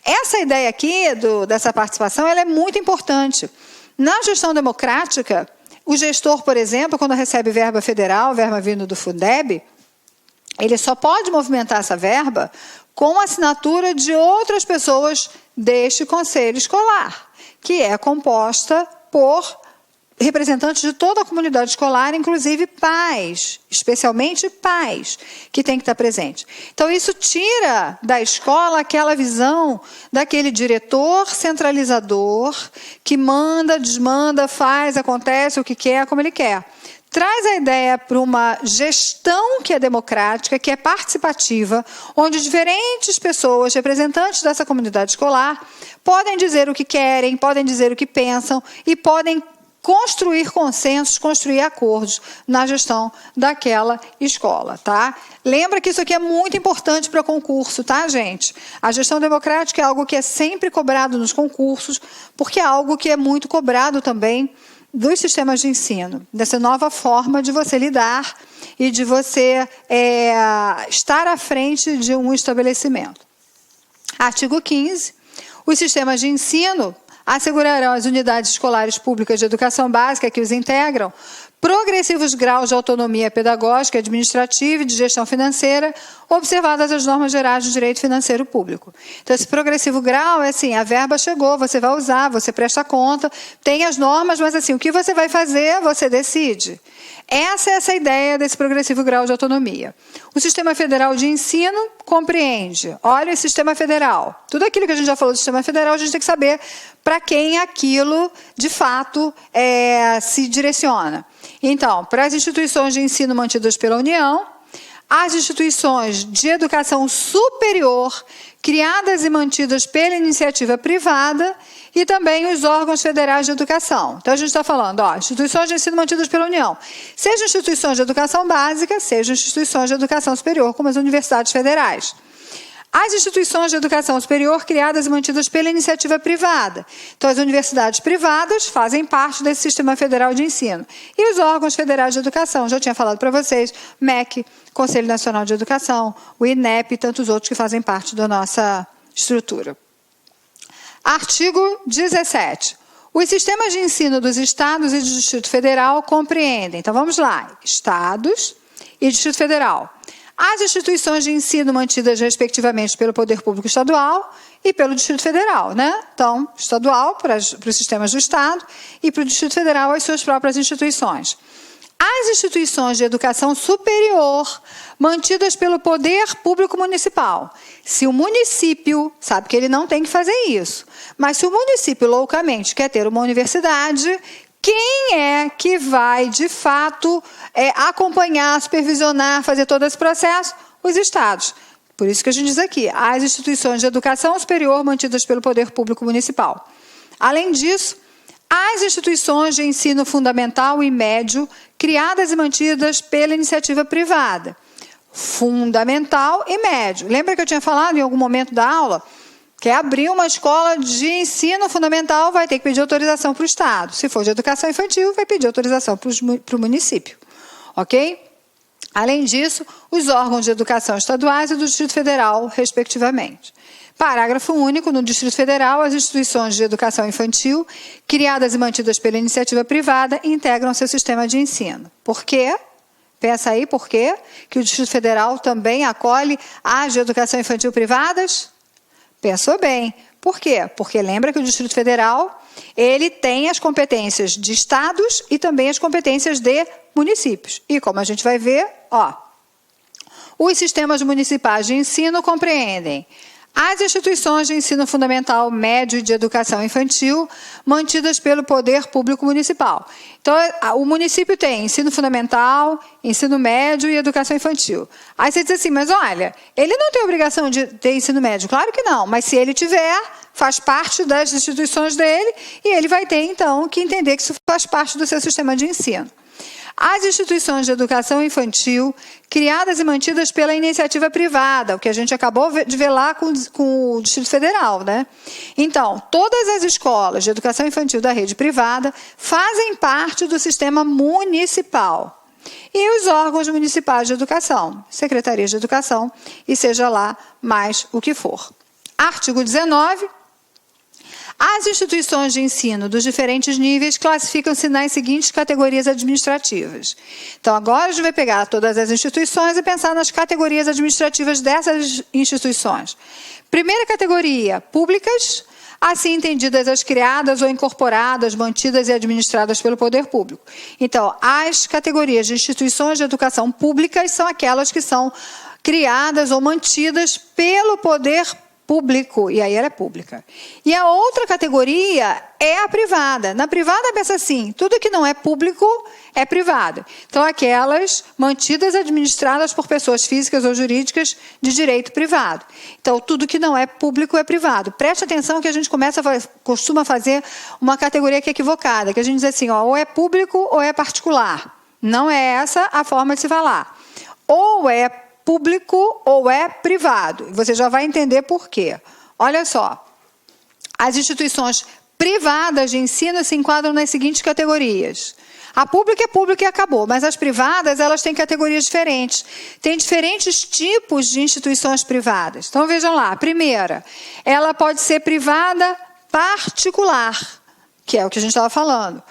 B: Essa ideia aqui dessa participação ela é muito importante. Na gestão democrática, o gestor, por exemplo, quando recebe verba federal, verba vindo do Fundeb, ele só pode movimentar essa verba com a assinatura de outras pessoas deste conselho escolar, que é composta por representantes de toda a comunidade escolar, inclusive pais, especialmente pais, que têm que estar presentes. Então, isso tira da escola aquela visão daquele diretor centralizador que manda, desmanda, faz, acontece o que quer, como ele quer. Traz a ideia para uma gestão que é democrática, que é participativa, onde diferentes pessoas, representantes dessa comunidade escolar, podem dizer o que querem, podem dizer o que pensam e podem construir consensos, construir acordos na gestão daquela escola, tá? Lembra que isso aqui é muito importante para concurso, tá, gente? A gestão democrática é algo que é sempre cobrado nos concursos, porque é algo que é muito cobrado também dos sistemas de ensino, dessa nova forma de você lidar e de você estar à frente de um estabelecimento. Artigo 15. Os sistemas de ensino, assegurarão às unidades escolares públicas de educação básica que os integram progressivos graus de autonomia pedagógica, administrativa e de gestão financeira, observadas as normas gerais do direito financeiro público. Então, esse progressivo grau é assim, a verba chegou, você vai usar, você presta conta, tem as normas, mas assim, o que você vai fazer, você decide. Essa é essa ideia desse progressivo grau de autonomia. O Sistema Federal de Ensino compreende, olha o Sistema Federal. Tudo aquilo que a gente já falou do Sistema Federal, a gente tem que saber para quem aquilo, de fato, se direciona. Então, para as instituições de ensino mantidas pela União, as instituições de educação superior, criadas e mantidas pela iniciativa privada, e também os órgãos federais de educação. Então, a gente está falando, instituições de ensino mantidas pela União, sejam instituições de educação básica, sejam instituições de educação superior, como as universidades federais. As instituições de educação superior criadas e mantidas pela iniciativa privada. Então, as universidades privadas fazem parte desse Sistema Federal de Ensino. E os órgãos federais de educação, já tinha falado para vocês, MEC, Conselho Nacional de Educação, o INEP e tantos outros que fazem parte da nossa estrutura. Artigo 17. Os sistemas de ensino dos Estados e do Distrito Federal compreendem, então vamos lá, Estados e Distrito Federal. As instituições de ensino mantidas respectivamente pelo Poder Público Estadual e pelo Distrito Federal, né? Então, estadual para os sistemas do Estado e para o Distrito Federal as suas próprias instituições. As instituições de educação superior mantidas pelo Poder Público Municipal. Se o município, sabe que ele não tem que fazer isso, mas se o município loucamente quer ter uma universidade, quem é que vai, de fato, acompanhar, supervisionar, fazer todo esse processo? Os estados. Por isso que a gente diz aqui, as instituições de educação superior mantidas pelo Poder Público Municipal. Além disso, as instituições de ensino fundamental e médio criadas e mantidas pela iniciativa privada. Fundamental e médio. Lembra que eu tinha falado em algum momento da aula? Quer abrir uma escola de ensino fundamental, vai ter que pedir autorização para o Estado. Se for de educação infantil, vai pedir autorização para o município. Ok? Além disso, os órgãos de educação estaduais e do Distrito Federal, respectivamente. Parágrafo único. No Distrito Federal, as instituições de educação infantil, criadas e mantidas pela iniciativa privada, integram seu sistema de ensino. Por quê? Pensa aí, por quê? Que o Distrito Federal também acolhe as de educação infantil privadas? Pensou bem. Por quê? Porque lembra que o Distrito Federal, ele tem as competências de estados e também as competências de municípios. E como a gente vai ver, os sistemas municipais de ensino compreendem as instituições de ensino fundamental, médio e de educação infantil mantidas pelo Poder Público Municipal. Então, o município tem ensino fundamental, ensino médio e educação infantil. Aí você diz assim, mas olha, ele não tem obrigação de ter ensino médio. Claro que não, mas se ele tiver, faz parte das instituições dele e ele vai ter, então, que entender que isso faz parte do seu sistema de ensino. As instituições de educação infantil, criadas e mantidas pela iniciativa privada, o que a gente acabou de ver lá com o Distrito Federal, né? Então, todas as escolas de educação infantil da rede privada fazem parte do sistema municipal. E os órgãos municipais de educação, secretarias de educação, e seja lá mais o que for. Artigo 19. As instituições de ensino dos diferentes níveis classificam-se nas seguintes categorias administrativas. Então, agora a gente vai pegar todas as instituições e pensar nas categorias administrativas dessas instituições. Primeira categoria, públicas, assim entendidas as criadas ou incorporadas, mantidas e administradas pelo poder público. Então, as categorias de instituições de educação públicas são aquelas que são criadas ou mantidas pelo poder público, e aí ela é pública. E a outra categoria é a privada. Na privada, pensa assim, tudo que não é público é privado. Então, aquelas mantidas e administradas por pessoas físicas ou jurídicas de direito privado. Então, tudo que não é público é privado. Preste atenção que a gente costuma fazer uma categoria que é equivocada, que a gente diz assim, ou é público ou é particular. Não é essa a forma de se falar. Ou é público ou é privado. Você já vai entender por quê. Olha só, as instituições privadas de ensino se enquadram nas seguintes categorias. A pública é pública e acabou, mas as privadas, elas têm categorias diferentes. Tem diferentes tipos de instituições privadas. Então, vejam lá, a primeira, ela pode ser privada particular, que é o que a gente estava falando.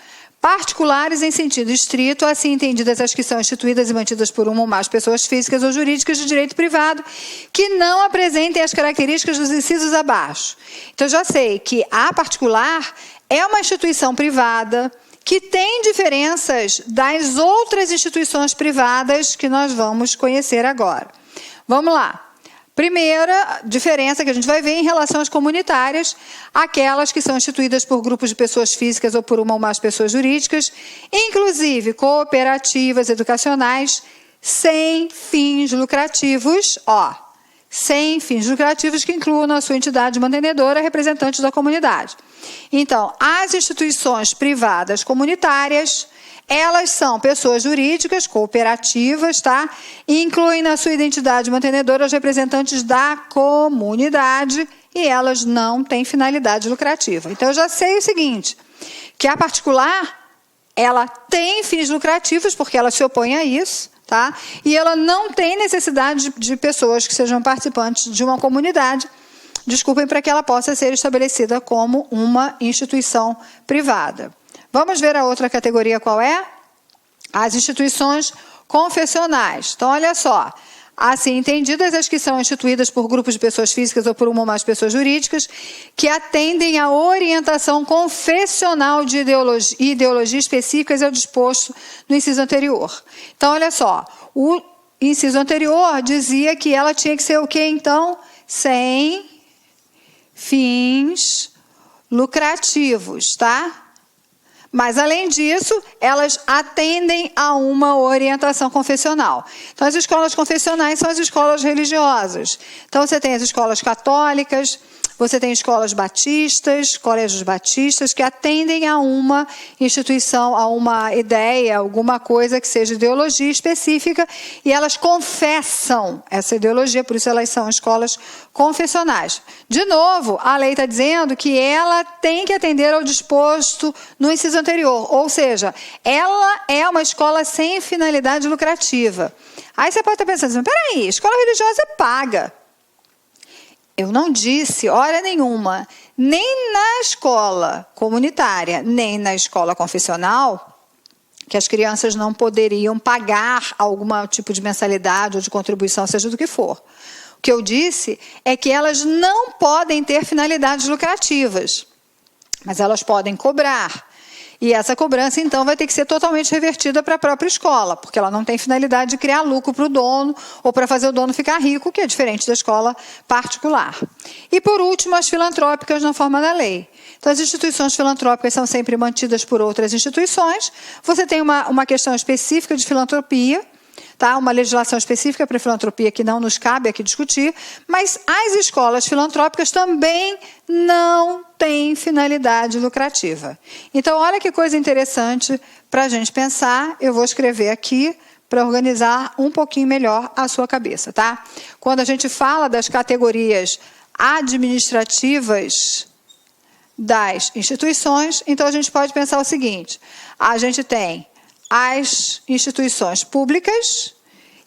B: Particulares em sentido estrito, assim entendidas as que são instituídas e mantidas por uma ou mais pessoas físicas ou jurídicas de direito privado, que não apresentem as características dos incisos abaixo. Então, já sei que a particular é uma instituição privada que tem diferenças das outras instituições privadas que nós vamos conhecer agora. Vamos lá. Primeira diferença que a gente vai ver em relação às comunitárias, aquelas que são instituídas por grupos de pessoas físicas ou por uma ou mais pessoas jurídicas, inclusive cooperativas educacionais, sem fins lucrativos, sem fins lucrativos que incluam na sua entidade mantenedora representantes da comunidade. Então, as instituições privadas comunitárias, elas são pessoas jurídicas, cooperativas, tá? E incluem na sua identidade mantenedora os representantes da comunidade e elas não têm finalidade lucrativa. Então, eu já sei o seguinte, que a particular, ela tem fins lucrativos, porque ela se opõe a isso, tá? E ela não tem necessidade de pessoas que sejam participantes de uma comunidade, desculpem, para que ela possa ser estabelecida como uma instituição privada. Vamos ver a outra categoria qual é? As instituições confessionais. Então, olha só. Assim entendidas as que são instituídas por grupos de pessoas físicas ou por uma ou mais pessoas jurídicas que atendem à orientação confessional de ideologia específicas ao disposto no inciso anterior. Então, olha só. O inciso anterior dizia que ela tinha que ser o quê, então? Sem fins lucrativos, tá? Mas, além disso, elas atendem a uma orientação confessional. Então, as escolas confessionais são as escolas religiosas. Então, você tem as escolas católicas, você tem escolas batistas, colégios batistas, que atendem a uma instituição, a uma ideia, alguma coisa que seja ideologia específica, e elas confessam essa ideologia, por isso elas são escolas confessionais. De novo, a lei está dizendo que ela tem que atender ao disposto no inciso anterior, ou seja, ela é uma escola sem finalidade lucrativa. Aí você pode estar pensando assim, peraí, escola religiosa é paga. Eu não disse, hora nenhuma, nem na escola comunitária, nem na escola confessional, que as crianças não poderiam pagar algum tipo de mensalidade ou de contribuição, seja do que for. O que eu disse é que elas não podem ter finalidades lucrativas, mas elas podem cobrar. E essa cobrança, então, vai ter que ser totalmente revertida para a própria escola, porque ela não tem finalidade de criar lucro para o dono ou para fazer o dono ficar rico, que é diferente da escola particular. E, por último, as filantrópicas na forma da lei. Então, as instituições filantrópicas são sempre mantidas por outras instituições. Você tem uma questão específica de filantropia, tá? Uma legislação específica para filantropia que não nos cabe aqui discutir, mas as escolas filantrópicas também não têm finalidade lucrativa. Então, olha que coisa interessante para a gente pensar. Eu vou escrever aqui para organizar um pouquinho melhor a sua cabeça, tá? Quando a gente fala das categorias administrativas das instituições, então a gente pode pensar o seguinte, a gente tem as instituições públicas,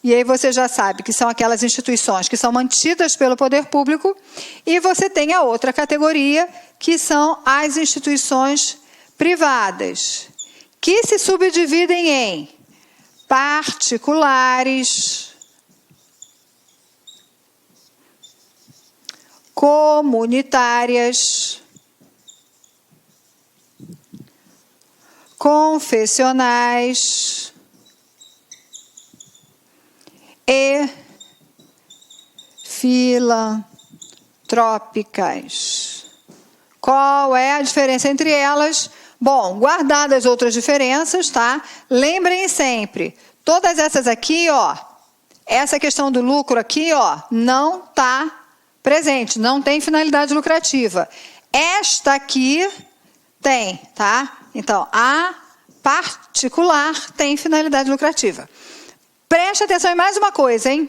B: e aí você já sabe que são aquelas instituições que são mantidas pelo poder público, e você tem a outra categoria, que são as instituições privadas, que se subdividem em particulares, comunitárias, confessionais e filantrópicas. Qual é a diferença entre elas? Bom, guardadas outras diferenças, tá? Lembrem sempre, todas essas aqui, ó, essa questão do lucro aqui, ó, não está presente, não tem finalidade lucrativa. Esta aqui tem, tá? Então, a particular tem finalidade lucrativa. Preste atenção em mais uma coisa, hein?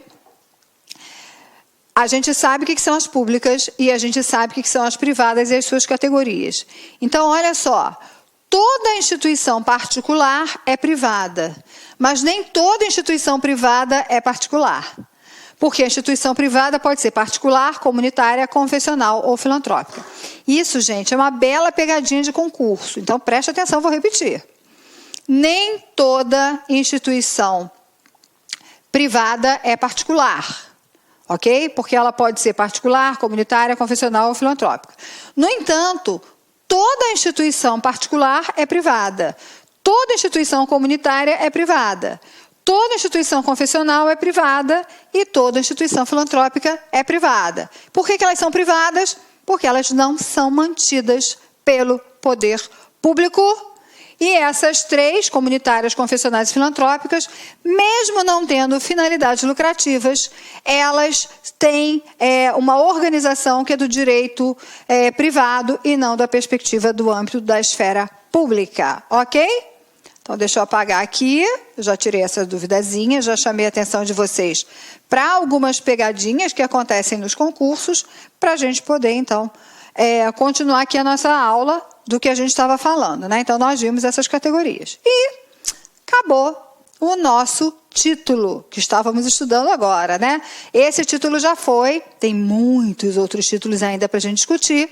B: A gente sabe o que são as públicas e a gente sabe o que são as privadas e as suas categorias. Então, olha só, toda instituição particular é privada, mas nem toda instituição privada é particular. Porque a instituição privada pode ser particular, comunitária, confessional ou filantrópica. Isso, gente, é uma bela pegadinha de concurso. Então, preste atenção, vou repetir. Nem toda instituição privada é particular, ok? Porque ela pode ser particular, comunitária, confessional ou filantrópica. No entanto, toda instituição particular é privada. Toda instituição comunitária é privada. Toda instituição confessional é privada e toda instituição filantrópica é privada. Por que elas são privadas? Porque elas não são mantidas pelo poder público. E essas três, comunitárias, confessionais e filantrópicas, mesmo não tendo finalidades lucrativas, elas têm uma organização que é do direito privado e não da perspectiva do âmbito da esfera pública, ok? Então, deixa eu apagar aqui, eu já tirei essa duvidazinha, já chamei a atenção de vocês para algumas pegadinhas que acontecem nos concursos, para a gente poder, então, continuar aqui a nossa aula do que a gente estava falando, né? Então, nós vimos essas categorias. E acabou o nosso título, que estávamos estudando agora, né? Esse título já foi, tem muitos outros títulos ainda para a gente discutir.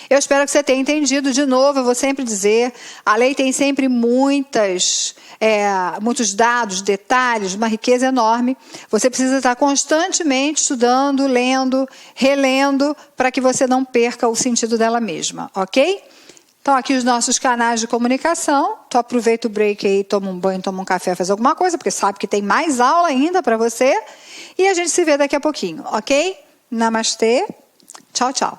B: Eu espero que você tenha entendido. De novo, eu vou sempre dizer, a lei tem sempre muitos dados, detalhes, uma riqueza enorme. Você precisa estar constantemente estudando, lendo, relendo, para que você não perca o sentido dela mesma, ok? Então, aqui os nossos canais de comunicação. Tu aproveita o break aí, toma um banho, toma um café, faz alguma coisa, porque sabe que tem mais aula ainda para você. E a gente se vê daqui a pouquinho, ok? Namastê. Tchau, tchau.